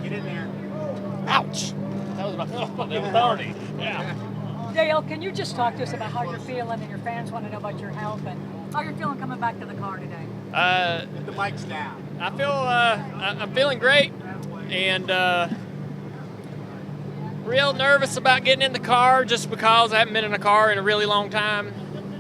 Get in there. Ouch. That was my fault. That was Tony. Yeah. Dale, can you just talk to us about how you're feeling, and your fans want to know about your health and how you're feeling coming back to the car today? The mic's down. I feel I'm feeling great, and real nervous about getting in the car just because I haven't been in a car in a really long time.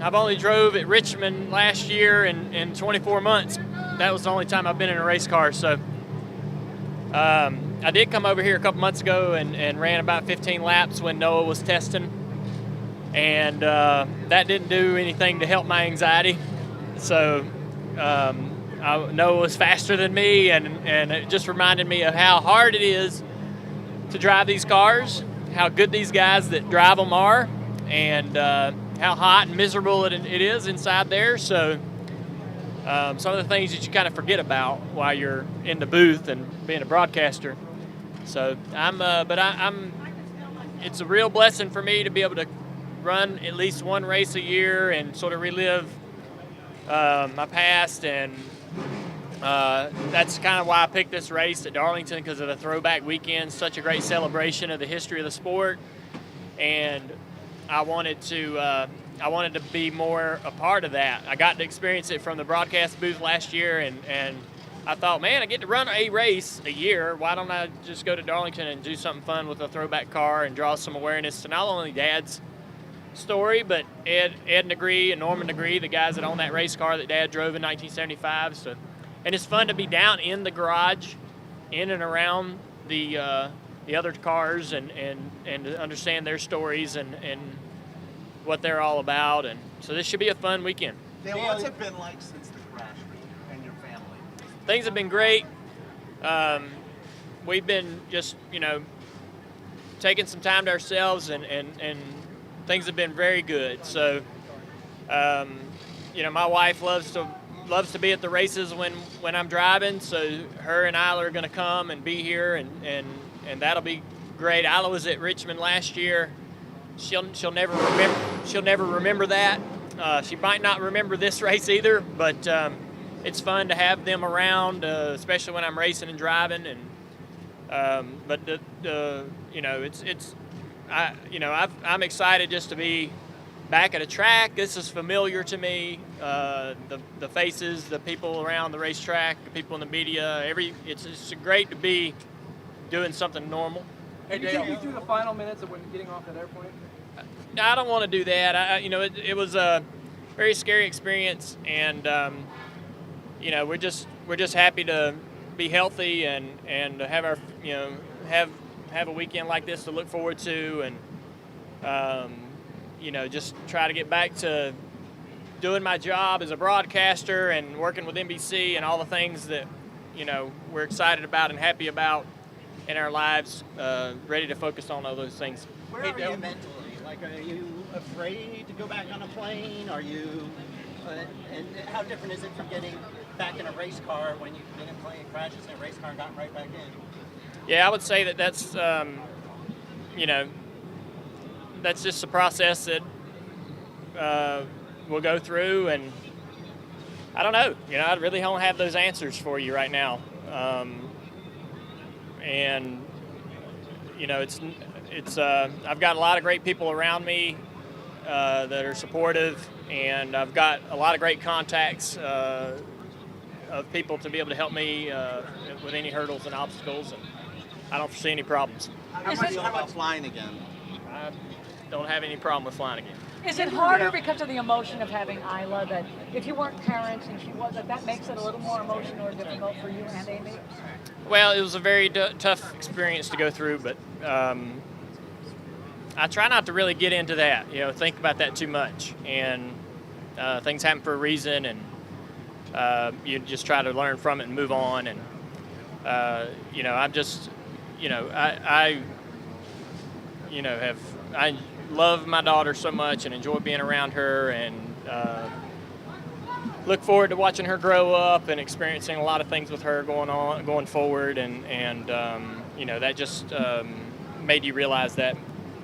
I've only drove at Richmond last year in 24 months. That was the only time I've been in a race car. So I did come over here a couple months ago and ran about 15 laps when Noah was testing, and that didn't do anything to help my anxiety. So Noah was faster than me, and it just reminded me of how hard it is to drive these cars, how good these guys that drive them are, and how hot and miserable it is inside there. So some of the things that you kind of forget about while you're in the booth and being a broadcaster. So it's a real blessing for me to be able to run at least one race a year and sort of relive my past, and that's kind of why I picked this race at Darlington, because of the throwback weekend, such a great celebration of the history of the sport, and I wanted to be more a part of that. I got to experience it from the broadcast booth last year, and I thought, man, I get to run a race a year. Why don't I just go to Darlington and do something fun with a throwback car and draw some awareness to not only Dad's story, but Ed Negree and Norman Negree, the guys that own that race car that Dad drove in 1975. So, and it's fun to be down in the garage, in and around the other cars, and to understand their stories and what they're all about. And so this should be a fun weekend. Dale, what's it been like since the crash and your family? Things have been great. We've been just, taking some time to ourselves, and things have been very good. So, my wife loves to be at the races when I'm driving. So her and Isla are going to come and be here, and that'll be great. Isla was at Richmond last year. She'll never remember that. She might not remember this race either, but it's fun to have them around, especially when I'm racing and driving. And I'm excited just to be back at a track. This is familiar to me. The faces, the people around the racetrack, the people in the media. It's great to be doing something normal. Hey, Did you take you through the final minutes of when getting off that airplane? I don't want to do that. It was a very scary experience, and we're just happy to be healthy and have our have a weekend like this to look forward to, and just try to get back to doing my job as a broadcaster and working with NBC and all the things that we're excited about and happy about in our lives. Ready to focus on all those things. Where are you mentally? Like, are you afraid to go back on a plane? Are you, and how different is it from getting back in a race car when you've been in plane crashes in a race car and gotten right back in? Yeah, I would say that's that's just a process that we'll go through, and I don't know. I really don't have those answers for you right now, and it's I've got a lot of great people around me that are supportive, and I've got a lot of great contacts of people to be able to help me with any hurdles and obstacles, and I don't foresee any problems. How much about flying again? I don't have any problem with flying again. Is it harder because of the emotion of having Isla, that if you weren't parents and she was, that makes it a little more emotional or difficult for you and Amy? Well, it was a very tough experience to go through, but I try not to really get into that, think about that too much. And things happen for a reason, and you just try to learn from it and move on. And, I'm just, I love my daughter so much and enjoy being around her, and look forward to watching her grow up and experiencing a lot of things with her going forward, and that just made you realize that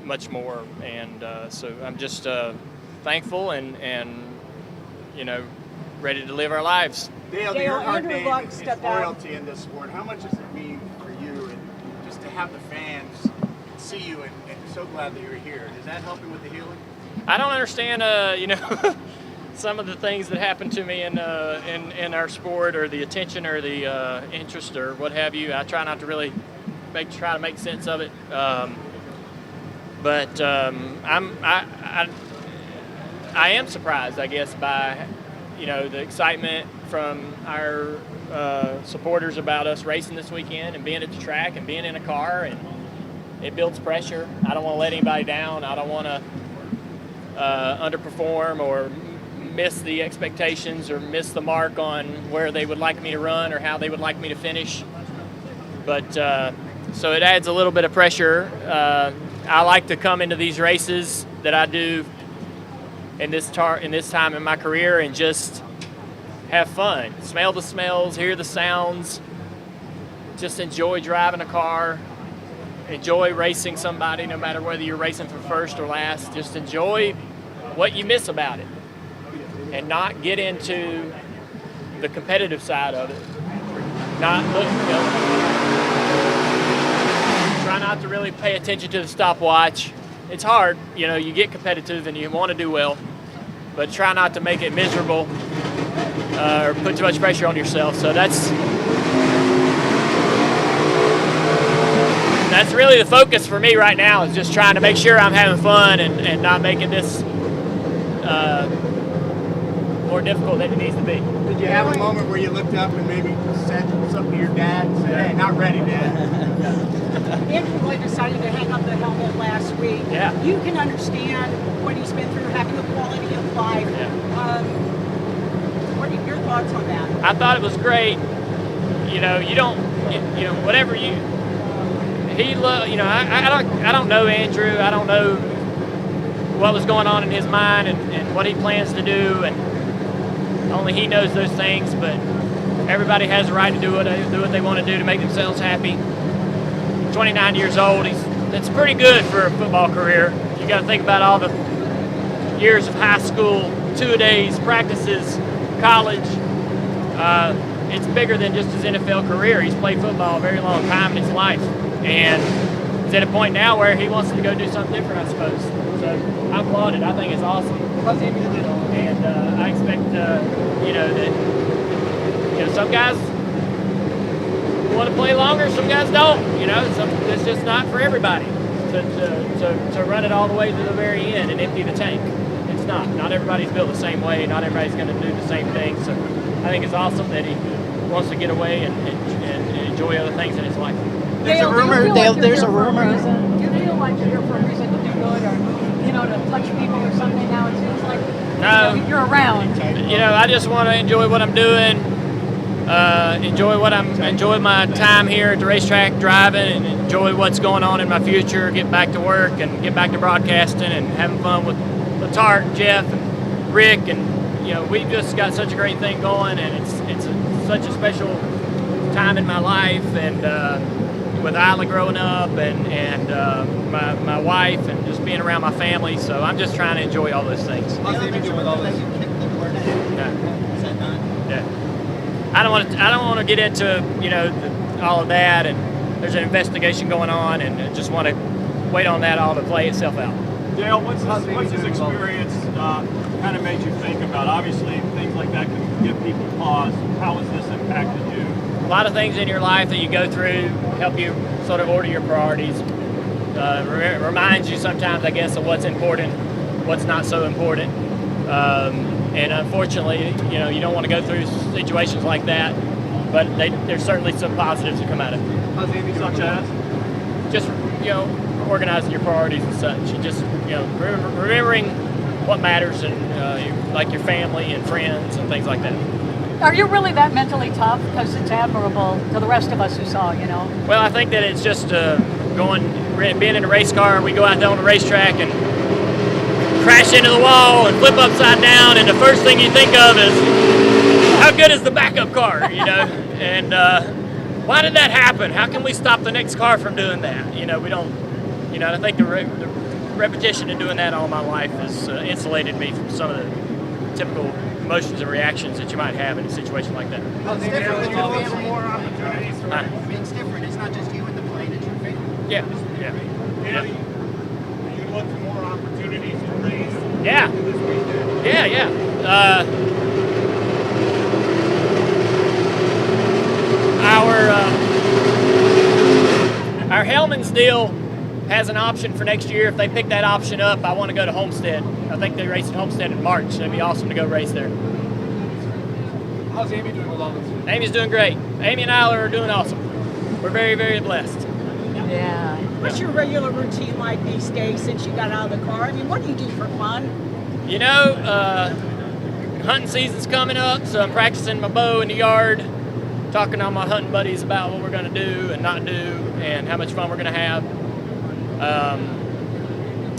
much more, and so I'm just thankful and ready to live our lives. Dale, Dale, your hard Andrew name Luck is stepped out. royalty in this sport. How much does it mean for you and have the fans see you and so glad that you're here. Is that helping with the healing? I don't understand, some of the things that happen to me in our sport, or the attention, or the interest, or what have you. I try not to really try to make sense of it. But I am surprised, I guess, by the excitement from our supporters about us racing this weekend and being at the track and being in a car, and it builds pressure. I don't want to let anybody down. I don't want to underperform or miss the expectations or miss the mark on where they would like me to run or how they would like me to finish. But so it adds a little bit of pressure. I like to come into these races that I do in this time in my career and just have fun, smell the smells, hear the sounds, just enjoy driving a car, enjoy racing somebody, no matter whether you're racing for first or last. Just enjoy what you miss about it and not get into the competitive side of it. Try not to really pay attention to the stopwatch. It's hard, you get competitive and you want to do well, but try not to make it miserable or put too much pressure on yourself. So that's really the focus for me right now, is just trying to make sure I'm having fun and not making this more difficult than it needs to be. Did you have a moment where you looked up and maybe said something to your dad and said, "Hey, not ready, Dad"? Andrew really decided to hang up the helmet last week. Yeah. You can understand what he's been through, having the quality of life. Yeah. What are your thoughts on that? I thought it was great. Whatever I don't know Andrew. I don't know what was going on in his mind and what he plans to do, and only he knows those things. But everybody has a right to do what they want to do to make themselves happy. 29 years old. That's pretty good for a football career. You got to think about all the years of high school, 2-a-days, practices, college. It's bigger than just his NFL career. He's played football a very long time in his life, and he's at a point now where he wants to go do something different, I suppose. So I applaud it. I think it's awesome, and I expect that some guys want to play longer, some guys don't. It's just not for everybody to run it all the way to the very end and empty the tank. It's not. Not everybody's built the same way. Not everybody's going to do the same thing. So I think it's awesome that he wants to get away and enjoy other things in his life. There's a rumor. Do you feel like you're here for a reason to do good, or to touch people or something? Now it seems like you're around. I just want to enjoy what I'm doing. Enjoy my time here at the racetrack driving, and enjoy what's going on in my future. Get back to work and get back to broadcasting and having fun with Tart, Jeff, and Rick, and we've just got such a great thing going, and it's such a special time in my life, and with Isla growing up, and my wife, and just being around my family. So I'm just trying to enjoy all those things. How's Amy doing with all this? You kicked the word out. Is that not? Yeah. I don't want to get into all of that, and there's an investigation going on, and I just want to wait on that all to play itself out. Dale, what's this experience kind of made you think about? Obviously, things like that can give people pause. How has this impacted you? A lot of things in your life that you go through help you sort of order your priorities. Reminds you sometimes, I guess, of what's important, what's not so important. And unfortunately, you don't want to go through situations like that, but there's certainly some positives that come out of it. How's Amy such as? Just, organizing your priorities and such, and just, remembering what matters, and like your family and friends and things like that. Are you really that mentally tough? Because it's admirable to the rest of us who saw, Well, I think that it's just being in a race car. We go out there on the racetrack and crash into the wall and flip upside down, and the first thing you think of is, how good is the backup car, And why did that happen? How can we stop the next car from doing that? We don't, I think the repetition of doing that all my life has insulated me from some of the typical emotions and reactions that you might have in a situation like that. It's different with your family. More opportunities. It's different. It's not just you in the plane, it's your family. Yeah. Yeah. Daily, you look for more opportunities to race Yeah. this weekend. Yeah. Our Hellman's deal has an option for next year. If they pick that option up, I want to go to Homestead. I think they race at Homestead in March. So it'd be awesome to go race there. How's Amy doing with all this? Amy's doing great. Amy and Isla are doing awesome. We're very, very blessed. Yeah. What's your regular routine like these days since you got out of the car? I mean, what do you do for fun? You know, hunting season's coming up, so I'm practicing my bow in the yard, talking to all my hunting buddies about what we're going to do and not do and how much fun we're going to have.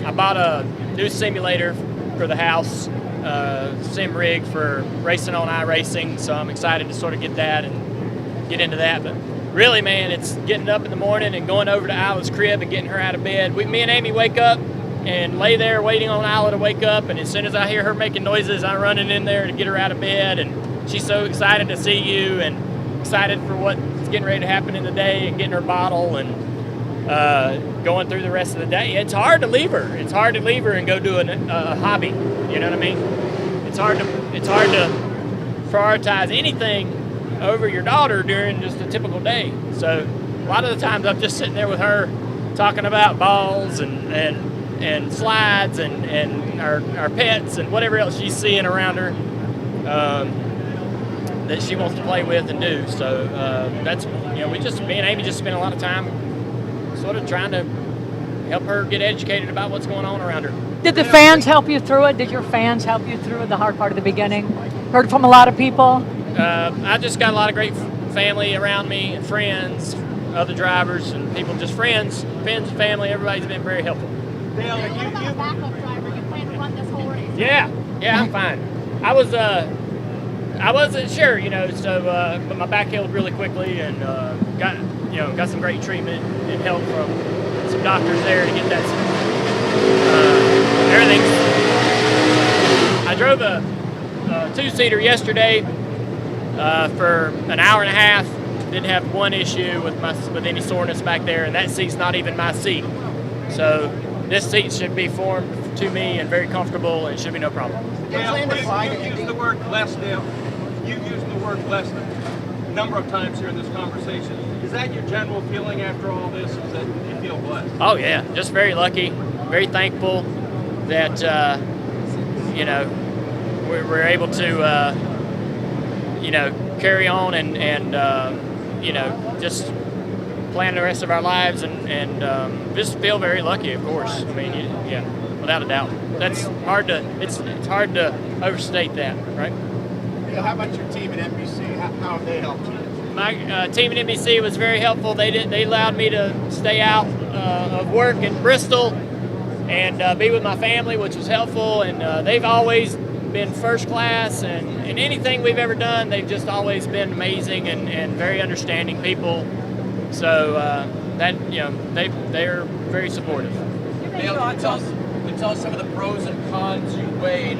I bought a new simulator for the house, sim rig for racing on iRacing, so I'm excited to sort of get that and get into that. But really, man, it's getting up in the morning and going over to Isla's crib and getting her out of bed. Me and Amy wake up and lay there waiting on Isla to wake up, and as soon as I hear her making noises, I'm running in there to get her out of bed, and she's so excited to see you and excited for what's getting ready to happen in the day and getting her bottle and going through the rest of the day. It's hard to leave her. It's hard to leave her and go do a hobby. You know what I mean? It's hard to prioritize anything over your daughter during just a typical day. So a lot of the times I'm just sitting there with her talking about balls and slides and our pets and whatever else she's seeing around her that she wants to play with and do. So that's, me and Amy just spend a lot of time sort of trying to help her get educated about what's going on around her. Did the fans help you through it? Did your fans help you through the hard part of the beginning? Heard from a lot of people. I just got a lot of great family around me and friends, other drivers and people, just friends, family. Everybody's been very helpful. Dale, What about a backup driver? You plan to run this whole race? Yeah, I'm fine. I wasn't sure, so but my back healed really quickly and got some great treatment and help from some doctors there to get that everything. I drove a two-seater yesterday for an hour and a half. Didn't have one issue with any soreness back there, and that seat's not even my seat. So this seat should be formed to me and very comfortable, and should be no problem. Dale, you've used the word blessed, Dale. You've used the word blessed a number of times here in this conversation. Is that your general feeling after all this? Is that you feel blessed? Oh yeah, just very lucky, very thankful that we're able to carry on and just plan the rest of our lives and just feel very lucky, of course. I mean, without a doubt. That's hard to it's hard to overstate that, right? Dale, how about your team at NBC? How have they helped you? My team at NBC was very helpful. They allowed me to stay out of work in Bristol and be with my family, which was helpful. And they've always been first class, and anything we've ever done, they've just always been amazing and very understanding people. So they're very supportive. Dale, can you tell us some of the pros and cons you weighed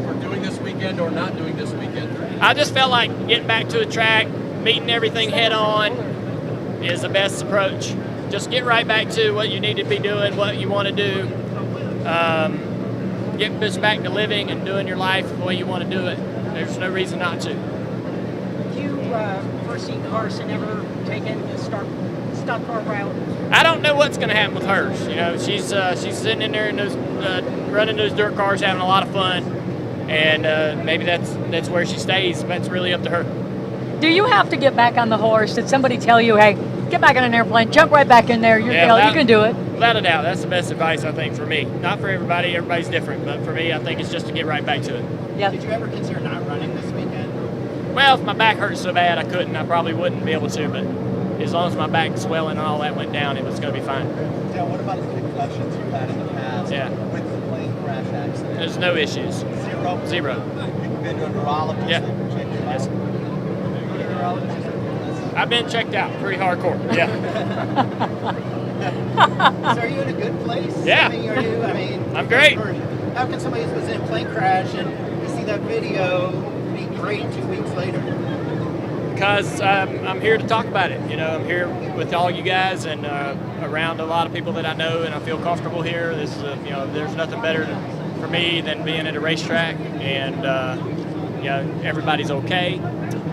for doing this weekend or not doing this weekend? I just felt like getting back to a track, meeting everything head on is the best approach. Just get right back to what you need to be doing, what you want to do. Get this back to living and doing your life the way you want to do it. There's no reason not to. Do you foresee Carson ever taking the stock car route? I don't know what's going to happen with hers. She's sitting in there in those running those dirt cars, having a lot of fun, and maybe that's where she stays. That's really up to her. Do you have to get back on the horse? Did somebody tell you, hey, get back on an airplane, jump right back in there, you can do it? Without a doubt, that's the best advice, I think, for me. Not for everybody, everybody's different, but for me, I think it's just to get right back to it. Yeah. Did you ever consider not running this weekend? Well, if my back hurt so bad I couldn't, I probably wouldn't be able to, but as long as my back swelling and all that went down, it was going to be fine. Dale, what about the concussions you've had in the past with the plane crash accident? There's no issues. Zero. You've been to a neurologist? Yeah. Yes. I've been checked out pretty hardcore. Yeah. So are you in a good place? Yeah. I'm great. How can somebody who was in a plane crash and you see that video be great 2 weeks later? Because I'm here to talk about it. You know, I'm here with all you guys and around a lot of people that I know, and I feel comfortable here. This is, you know, there's nothing better for me than being at a racetrack, and you know, everybody's okay,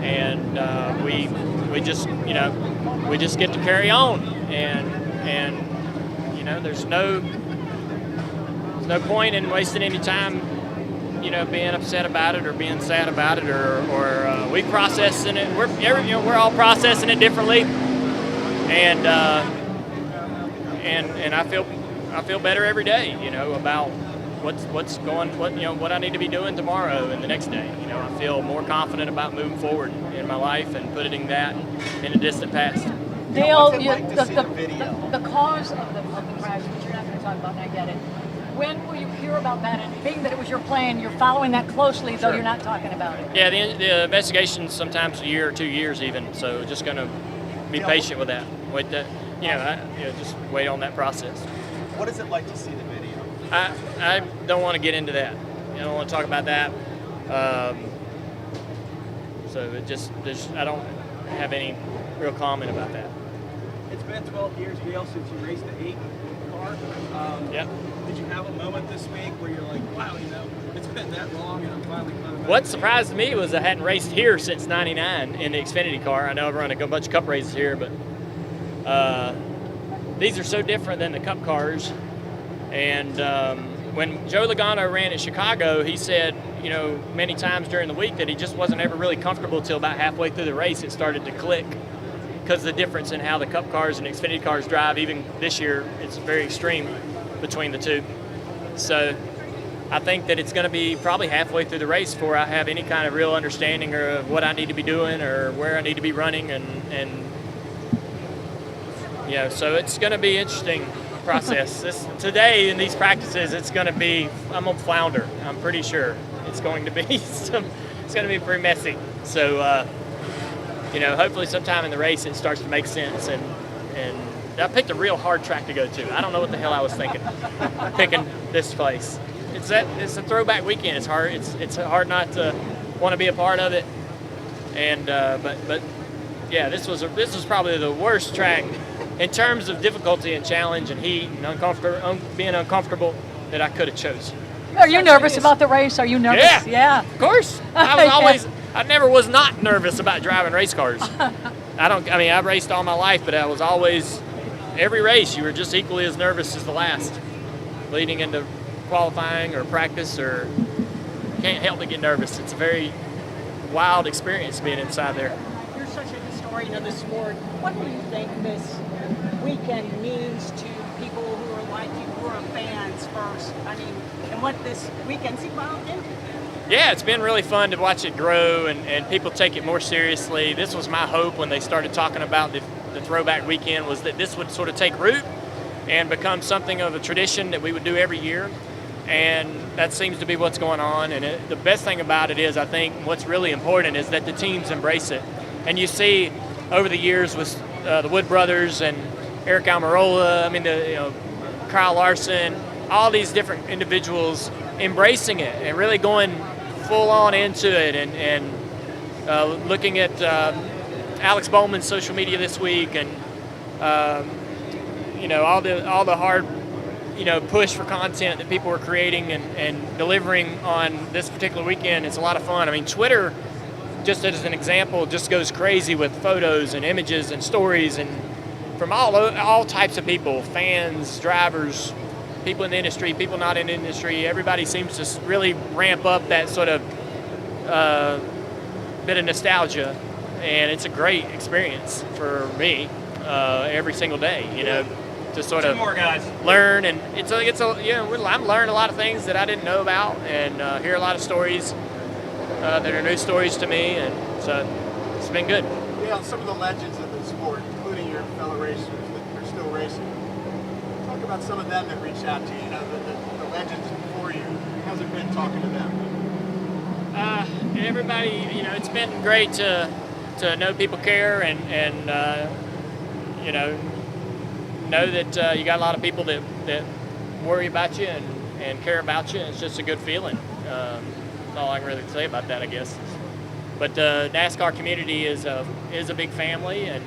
and we just, you know, we just get to carry on, and you know, there's no point in wasting any time, you know, being upset about it or being sad about it, or we processing it. We're all processing it differently, and I feel better every day, you know, about what I need to be doing tomorrow and the next day. You know, I feel more confident about moving forward in my life and putting that in the distant past. Dale, What's it like to see the video? the cause of the crash, which you're not going to talk about, and I get it. When will you hear about that? And being that it was your plan, you're following that closely, though you're not talking about it. Yeah, the investigation's sometimes a year or 2 years even, so just going to be patient with that. Wait, just wait on that process. What is it like to see the video? I don't want to get into that. I don't want to talk about that. So I don't have any real comment about that. It's been 12 years, Dale, since you raced the 8 car. Yep. Did you have a moment this week where you're like, wow, you know, it's been that long and I'm finally coming back? What surprised me was I hadn't raced here since '99 in the Xfinity car. I know I've run a bunch of Cup races here, but these are so different than the Cup cars. And when Joe Logano ran at Chicago, he said, you know, many times during the week that he just wasn't ever really comfortable till about halfway through the race. It started to click because of the difference in how the Cup cars and Xfinity cars drive. Even this year, it's very extreme between the two. So I think that it's going to be probably halfway through the race before I have any kind of real understanding of what I need to be doing or where I need to be running, and you know, so it's going to be interesting process. Today in these practices, I'm going to flounder. I'm pretty sure it's going to be it's going to be pretty messy. So you know, hopefully sometime in the race it starts to make sense, and I picked a real hard track to go to. I don't know what the hell I was thinking picking this place. It's a throwback weekend. It's hard. It's hard not to want to be a part of it. And but yeah, this was probably the worst track in terms of difficulty and challenge and heat and being uncomfortable that I could have chosen. Are you nervous about the race? Are you nervous? Yeah. Of course. I never was not nervous about driving race cars. I've raced all my life, but I was always, every race, you were just equally as nervous as the last. Leading into qualifying or practice, or can't help but get nervous. It's a very wild experience being inside there. You're such a historian of the sport. What do you think this weekend means to people who are like you, who are fans first? I mean, and what this weekend's evolved into? Yeah, it's been really fun to watch it grow and people take it more seriously. This was my hope when they started talking about the throwback weekend, was that this would sort of take root and become something of a tradition that we would do every year. And that seems to be what's going on. And the best thing about it is, I think what's really important is that the teams embrace it. And you see over the years with the Wood brothers and Eric Almirola, Kyle Larson, all these different individuals embracing it and really going full on into it, and looking at Alex Bowman's social media this week, and all the hard push for content that people were creating and delivering on this particular weekend. It's a lot of fun. I mean, Twitter, just as an example, just goes crazy with photos and images and stories, and from all types of people, fans, drivers, people in the industry, people not in the industry. Everybody seems to really ramp up that sort of bit of nostalgia, and it's a great experience for me every single day. To sort of learn, and I'm learning a lot of things that I didn't know about, and hear a lot of stories that are new stories to me, and so it's been good. Yeah, some of the legends of the sport, including your fellow racers that are still racing. Talk about some of them that reached out to you, the legends before you. How's it been talking to them? Everybody, it's been great to know people care, and know that you got a lot of people that worry about you and care about you. It's just a good feeling. That's all I can really say about that, I guess. But the NASCAR community is a big family, and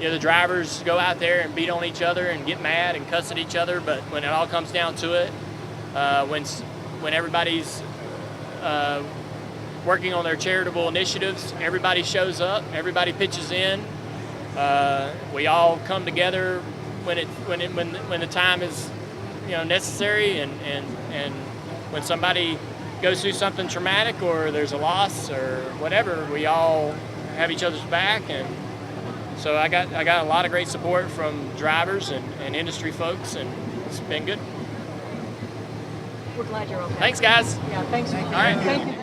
the drivers go out there and beat on each other and get mad and cuss at each other. But when it all comes down to it, when everybody's working on their charitable initiatives, everybody shows up, everybody pitches in. We all come together when the time is necessary, and when somebody goes through something traumatic or there's a loss or whatever, we all have each other's back. And so I got a lot of great support from drivers and industry folks, and it's been good. We're glad you're okay. Thanks, guys. Yeah, thanks. All right. Thank you.